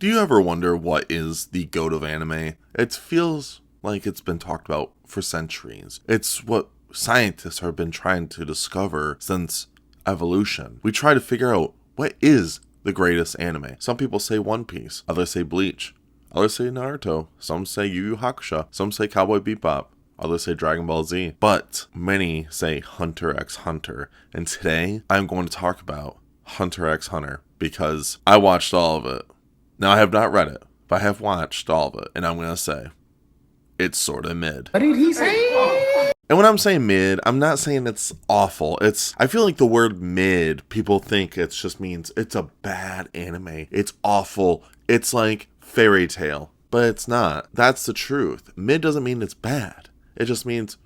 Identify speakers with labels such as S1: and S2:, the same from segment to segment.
S1: Do you ever wonder what is the goat of anime? It feels like it's been talked about for centuries. It's what scientists have been trying to discover since evolution. We try to figure out what is the greatest anime. Some people say One Piece, others say Bleach, others say Naruto, some say Yu Yu Hakusho, some say Cowboy Bebop, others say Dragon Ball Z, but many say Hunter x Hunter. And today I'm going to talk about Hunter x Hunter because I watched all of it. Now, I have not read it, but I have watched all of it, and I'm going to say, it's sort of mid.
S2: What did he say?
S1: And when I'm saying mid, I'm not saying it's awful. I feel like the word mid, people think it just means it's a bad anime. It's awful. It's like fairy tale, but it's not. That's the truth. Mid doesn't mean it's bad. It just means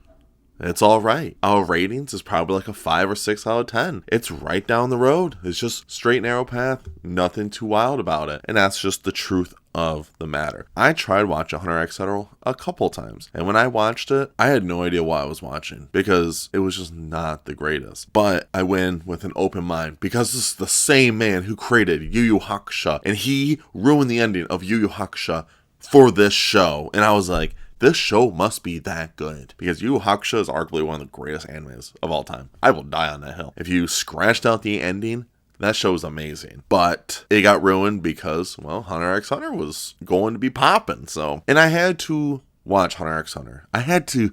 S1: it's all right. Our ratings is probably like a 5 or 6 out of 10. It's right down the road. It's just straight narrow path. Nothing too wild about it. And that's just the truth of the matter. I tried watching Hunter x Hunter a couple times. And when I watched it, I had no idea what I was watching because it was just not the greatest. But I went with an open mind because this is the same man who created Yu Yu Hakusho. And he ruined the ending of Yu Yu Hakusho for this show. And I was like, this show must be that good because Yu Yu Hakusho is arguably one of the greatest animes of all time. I will die on that hill. If you scratched out the ending, that show is amazing. But it got ruined because, well, Hunter x Hunter was going to be popping. And I had to watch Hunter x Hunter. I had to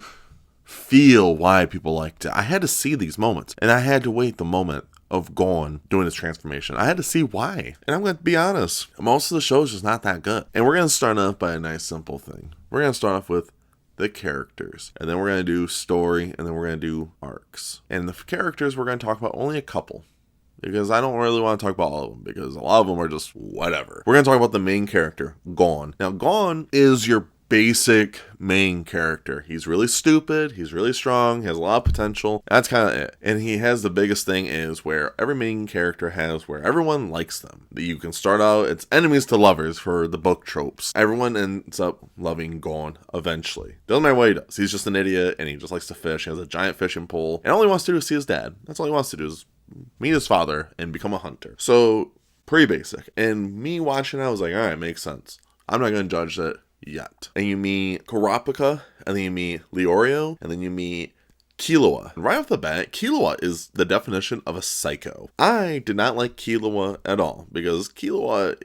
S1: feel why people liked it. I had to see these moments. And I had to wait the moment of Gon doing his transformation. I had to see why. And I'm going to be honest, most of the show is just not that good. And we're going to start off by a nice simple thing. We're going to start off with the characters. And then we're going to do story. And then we're going to do arcs. And the characters, we're going to talk about only a couple. Because I don't really want to talk about all of them. Because a lot of them are just whatever. We're going to talk about the main character, Gon. Now, Gon is your basic main character. He's really stupid, he's really strong, he has a lot of potential. That's kind of it. And he has the biggest thing is where every main character has where everyone likes them. You can start out, it's enemies to lovers for the book tropes. Everyone ends up loving Gon eventually. Doesn't matter what he does. He's just an idiot and he just likes to fish. He has a giant fishing pole. And all he wants to do is see his dad. That's all he wants to do is meet his father and become a hunter. So, pretty basic. And me watching it, I was like, alright, makes sense. I'm not going to judge it yet. And you meet Kurapika, and then you meet Leorio, and then you meet Killua. And right off the bat, Killua is the definition of a psycho. I did not like Killua at all, because Killua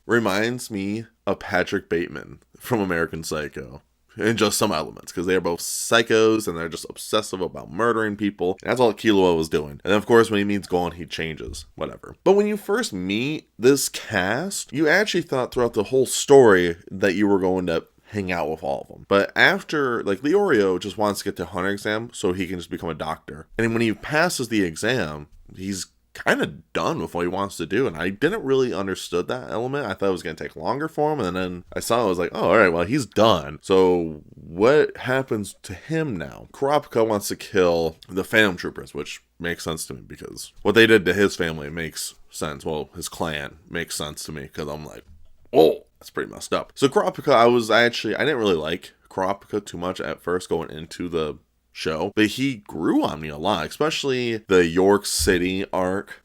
S1: reminds me of Patrick Bateman from American Psycho. In just some elements, because they are both psychos and they're just obsessive about murdering people. And that's all Killua was doing. And of course, when he meets Gon, he changes. Whatever. But when you first meet this cast, you actually thought throughout the whole story that you were going to hang out with all of them. But after, like, Leorio just wants to get the hunter exam so he can just become a doctor. And when he passes the exam, he's kind of done with what he wants to do, and I didn't really understood that element. I thought it was going to take longer for him, and then I saw it, I was like, oh, all right, well, he's done. So what happens to him now? Kurapika wants to kill the Phantom Troopers, which makes sense to me because what they did to his family makes sense. Well, his clan makes sense to me because I'm like, oh, that's pretty messed up. So Kurapika, I didn't really like Kurapika too much at first going into the show, but he grew on me a lot, especially the York City arc.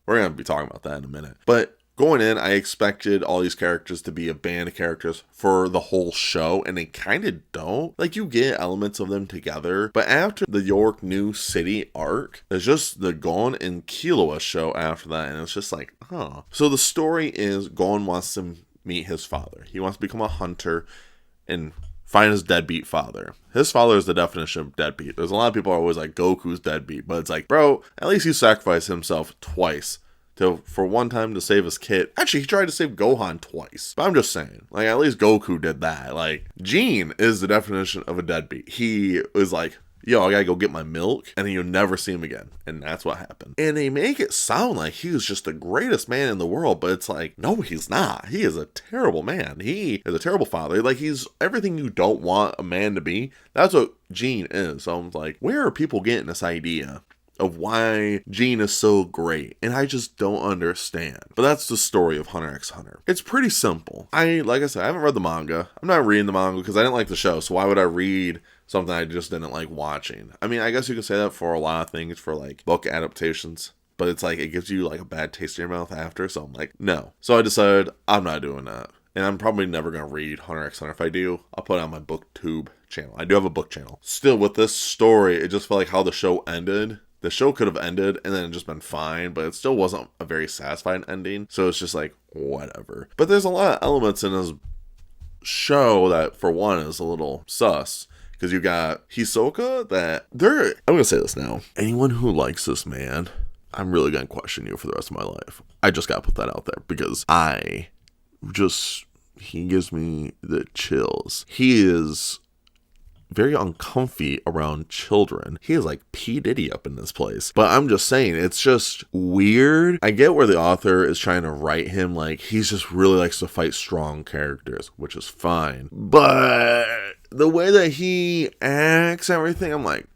S1: We're going to be talking about that in a minute. But going in, I expected all these characters to be a band of characters for the whole show, and they kind of don't. Like, you get elements of them together, but after the York New City arc, there's just the Gon and Killua show after that, and it's just like, huh. So the story is Gon wants to meet his father. He wants to become a hunter and find his deadbeat father. His father is the definition of deadbeat. There's a lot of people are always like, Goku's deadbeat. But it's like, bro, at least he sacrificed himself twice for one time to save his kid. Actually, he tried to save Gohan twice. But I'm just saying, like, at least Goku did that. Like, Gene is the definition of a deadbeat. He was like, yo, I gotta go get my milk, and then you'll never see him again. And that's what happened. And they make it sound like he was just the greatest man in the world, but it's like, no, he's not. He is a terrible man. He is a terrible father. Like, he's everything you don't want a man to be. That's what Gene is. So I'm like, where are people getting this idea of why Gene is so great? And I just don't understand. But that's the story of Hunter x Hunter. It's pretty simple. Like I said, I haven't read the manga. I'm not reading the manga because I didn't like the show, so why would I read something I just didn't like watching? I mean, I guess you could say that for a lot of things, for like book adaptations. but it's like, it gives you like a bad taste in your mouth after. So I'm like, no. So I decided I'm not doing that. And I'm probably never going to read Hunter x Hunter. If I do, I'll put it on my booktube channel. I do have a book channel. Still, with this story, it just felt like how the show ended. The show could have ended and then just been fine, but it still wasn't a very satisfying ending. So it's just like, whatever. But there's a lot of elements in this show that, for one, is a little sus. Because you got Hisoka that I'm going to say this now. Anyone who likes this man, I'm really going to question you for the rest of my life. I just got to put that out there because he gives me the chills. He is very uncomfy around children. He is like P. Diddy up in this place. But I'm just saying, it's just weird. I get where the author is trying to write him like he's just really likes to fight strong characters, which is fine. But the way that he acts, everything, I'm like,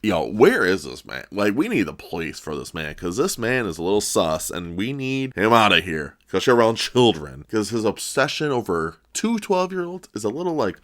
S1: yo, where is this man? Like, we need the police for this man, because this man is a little sus, and we need him out of here, especially around children, because his obsession over 2 12-year-olds is a little like,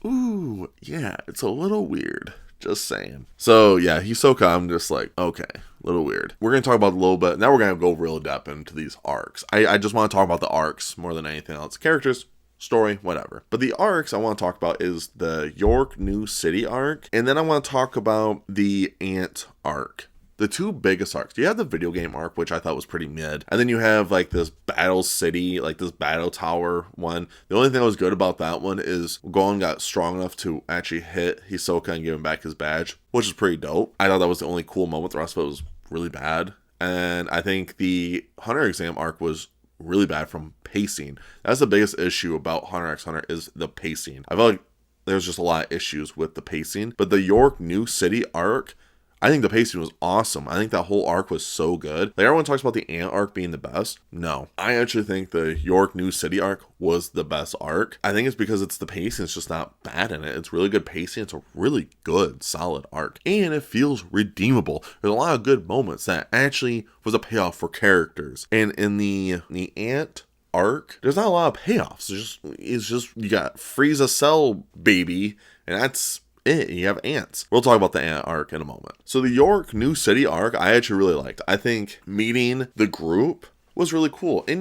S1: ooh, yeah, it's a little weird. Just saying. So, yeah, Hisoka, I'm just like, okay, a little weird. We're going to talk about a little bit. Now we're going to go real depth into these arcs. I just want to talk about the arcs more than anything else. Characters, story, whatever. But the arcs I want to talk about is the York New City arc. And then I want to talk about the Ant arc. The two biggest arcs. You have the video game arc, which I thought was pretty mid. And then you have like this battle city, like this battle tower one. The only thing that was good about that one is Gon got strong enough to actually hit Hisoka and give him back his badge, which is pretty dope. I thought that was the only cool moment. The rest of it was really bad. And I think the Hunter exam arc was really bad from pacing. That's the biggest issue about Hunter x Hunter is the pacing. I feel like there's just a lot of issues with the pacing. But the York New City arc, I think the pacing was awesome. I think that whole arc was so good. Like, everyone talks about the Ant arc being the best. No. I actually think the York New City arc was the best arc. I think it's because it's the pacing. It's just not bad in it. It's really good pacing. It's a really good, solid arc. And it feels redeemable. There's a lot of good moments that actually was a payoff for characters. And in the Ant arc, there's not a lot of payoffs. It's just you got Frieza Cell baby, and that's it. You have ants. We'll talk about the Ant arc in a moment. So the York New City arc, I actually really liked. I think meeting the group was really cool. In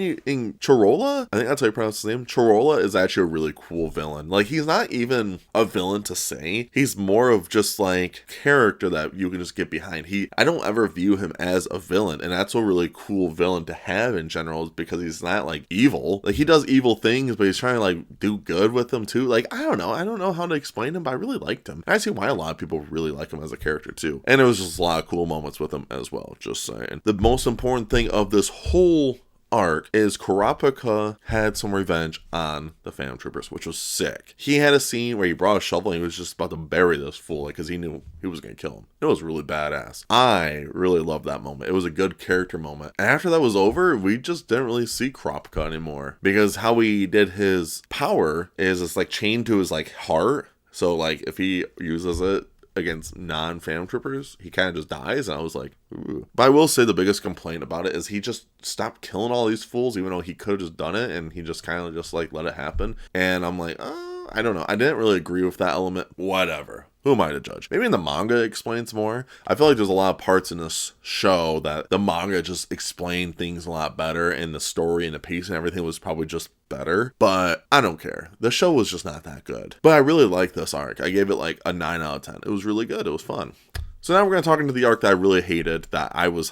S1: Chorola, I think that's how you pronounce his name. Chorola is actually a really cool villain. Like, he's not even a villain to say. He's more of just like character that you can just get behind. I don't ever view him as a villain, and that's a really cool villain to have in general, is because he's not like evil. Like, he does evil things, but he's trying to like do good with them too. Like, I don't know how to explain him, but I really liked him. I see why a lot of people really like him as a character too. And there was just a lot of cool moments with him as well, just saying. The most important thing of this whole arc is Kurapika had some revenge on the Phantom Troopers, which was sick. He had a scene where he brought a shovel and he was just about to bury this fool, like, because he knew he was going to kill him. It was really badass. I really loved that moment. It was a good character moment. And after that was over, we just didn't really see Kurapika anymore, because how he did his power is it's like chained to his like heart. So like if he uses it against non-Phantom Troopers, he kind of just dies, and I was like, ooh. But I will say the biggest complaint about it is he just stopped killing all these fools, even though he could have just done it, and he just kind of just like let it happen. And I'm like, I don't know. I didn't really agree with that element. Whatever. Who am I to judge? Maybe in the manga it explains more. I feel like there's a lot of parts in this show that the manga just explained things a lot better, and the story and the pace and everything was probably just better. But I don't care. The show was just not that good. But I really like this arc. I gave it like a 9 out of 10. It was really good. It was fun. So now we're going to talk into the arc that I really hated, that I was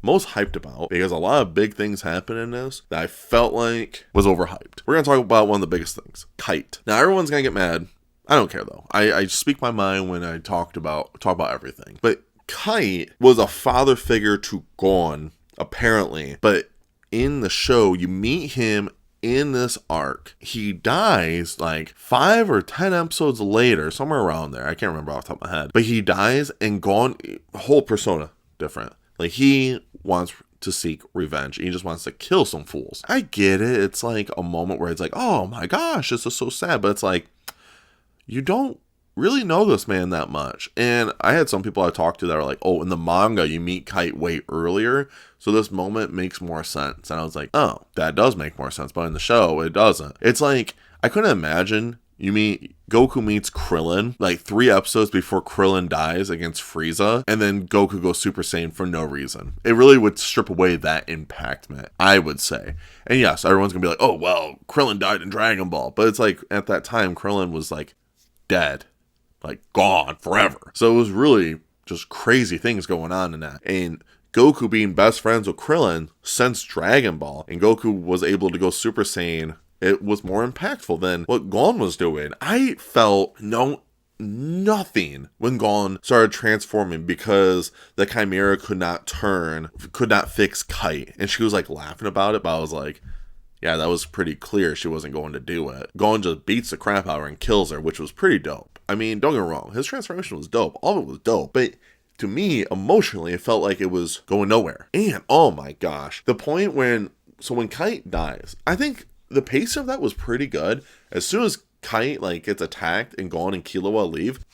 S1: most hyped about, because a lot of big things happen in this that I felt like was overhyped. We're going to talk about one of the biggest things, Kite. Now everyone's going to get mad. I don't care though. I speak my mind when I talk about everything. But Kite was a father figure to Gon, apparently. But in the show, you meet him in this arc. He dies like 5 or 10 episodes later, somewhere around there. I can't remember off the top of my head. But he dies, and Gon, whole persona different. Like, he wants to seek revenge. He just wants to kill some fools. I get it. It's like a moment where it's like, oh my gosh, this is so sad. But it's like, you don't really know this man that much. And I had some people I talked to that were like, oh, in the manga, you meet Kite way earlier, so this moment makes more sense. And I was like, oh, that does make more sense. But in the show, it doesn't. It's like, I couldn't imagine You mean Goku meets Krillin like 3 episodes before Krillin dies against Frieza, and then Goku goes Super Saiyan for no reason. It really would strip away that impactment, I would say. And yes, everyone's gonna be like, oh, well, Krillin died in Dragon Ball. But it's like, at that time, Krillin was like dead, like gone forever. So it was really just crazy things going on in that. And Goku being best friends with Krillin since Dragon Ball, and Goku was able to go Super Saiyan, it was more impactful than what Gon was doing. I felt nothing when Gon started transforming because the Chimera could not fix Kite. And she was like laughing about it, but I was like, yeah, that was pretty clear she wasn't going to do it. Gon just beats the crap out of her and kills her, which was pretty dope. I mean, don't get me wrong, his transformation was dope. All of it was dope, but to me, emotionally, it felt like it was going nowhere. And, oh my gosh, the point when Kite dies, I think the pace of that was pretty good. As soon as Kite like gets attacked and Gon and Killua leave,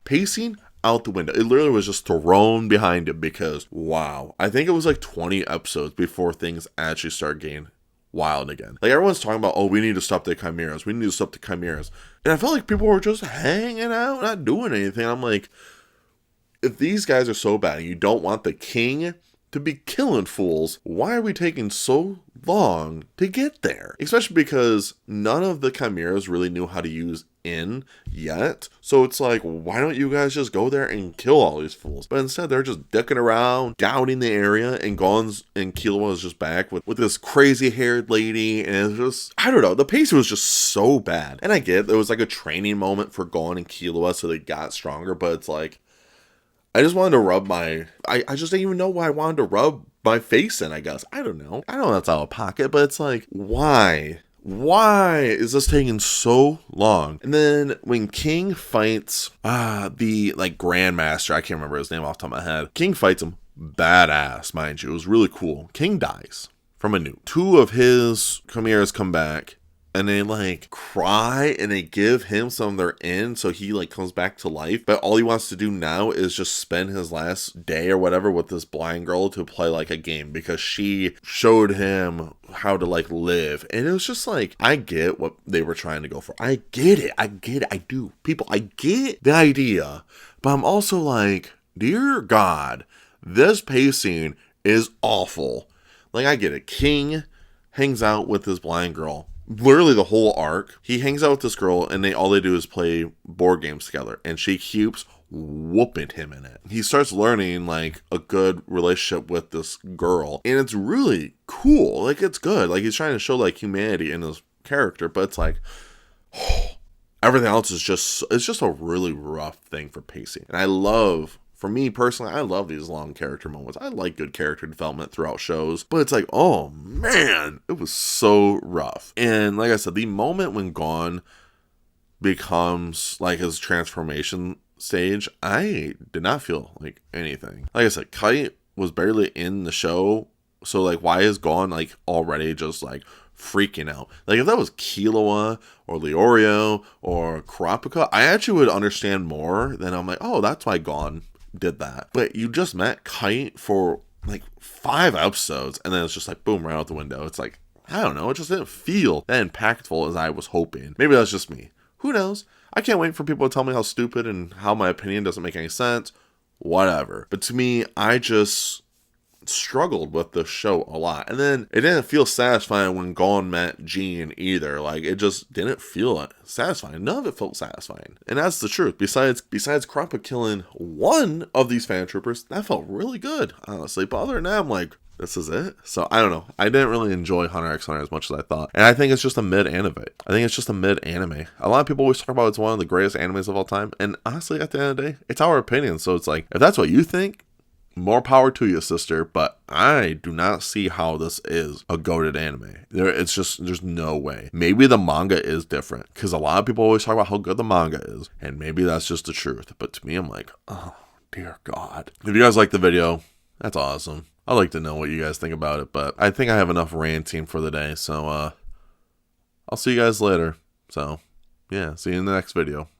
S1: pacing out the window. It literally was just thrown behind him because, wow. I think it was like 20 episodes before things actually start getting wild again. Like, everyone's talking about, oh, we need to stop the Chimeras. We need to stop the Chimeras. And I felt like people were just hanging out, not doing anything. I'm like, if these guys are so bad and you don't want the king to be killing fools, why are we taking so long to get there? Especially because none of the Chimeras really knew how to use in yet. So it's like, why don't you guys just go there and kill all these fools? But instead, they're just dicking around, doubting the area, and Gon's and Killua is just back with this crazy haired lady. And it's just, I don't know, the pace was just so bad. And I get there was like a training moment for Gon and Killua, so they got stronger, but it's like, I just wanted to rub I just didn't even know why I wanted to rub my face in, I guess. I don't know. I know that's out of pocket, but it's like, why? Why is this taking so long? And then when King fights the like Grandmaster, I can't remember his name off the top of my head. King fights him, badass, mind you. It was really cool. King dies from a nuke. 2 of his Chimeras come back. And they like cry and they give him some of their in so he like comes back to life. But all he wants to do now is just spend his last day or whatever with this blind girl to play like a game because she showed him how to like live. And it was just like, I get what they were trying to go for. I get it. I do. People, I get the idea. But I'm also like, dear God, this pacing is awful. Like, I get it. King hangs out with this blind girl. Literally the whole arc, he hangs out with this girl and all they do is play board games together, and she keeps whooping him in it. He starts learning like a good relationship with this girl, and it's really cool. Like, it's good. Like, he's trying to show like humanity in his character, but it's like everything else is just a really rough thing for pacing. And for me personally, I love these long character moments. I like good character development throughout shows, but it's like, oh man, it was so rough. And like I said, the moment when Gon becomes like his transformation stage, I did not feel like anything. Like I said, Kite was barely in the show, so like, why is Gon like already just like freaking out? Like, if that was Killua or Leorio or Kurapika, I actually would understand more. Then I'm like, oh, that's why Gon did that. But you just met Kite for like 5 episodes and then it's just like boom, right out the window. It's like, I don't know, it just didn't feel that impactful as I was hoping. Maybe that's just me, who knows. I can't wait for people to tell me how stupid and how my opinion doesn't make any sense, whatever. But to me, I just struggled with the show a lot. And then it didn't feel satisfying when Gon met Jean either. Like, it just didn't feel satisfying. None of it felt satisfying. And that's the truth. Besides Krappa killing one of these fan troopers, that felt really good, honestly. But other than that, I'm like, this is it? So, I don't know. I didn't really enjoy Hunter x Hunter as much as I thought. And I think it's just a mid-anime. A lot of people always talk about it's one of the greatest animes of all time. And honestly, at the end of the day, it's our opinion. So it's like, if that's what you think, more power to you, sister, but I do not see how this is a goated anime. There's no way. Maybe the manga is different, because a lot of people always talk about how good the manga is, and maybe that's just the truth. But to me, I'm like, oh, dear God. If you guys like the video, that's awesome. I'd like to know what you guys think about it, but I think I have enough ranting for the day, so I'll see you guys later. So, yeah, see you in the next video.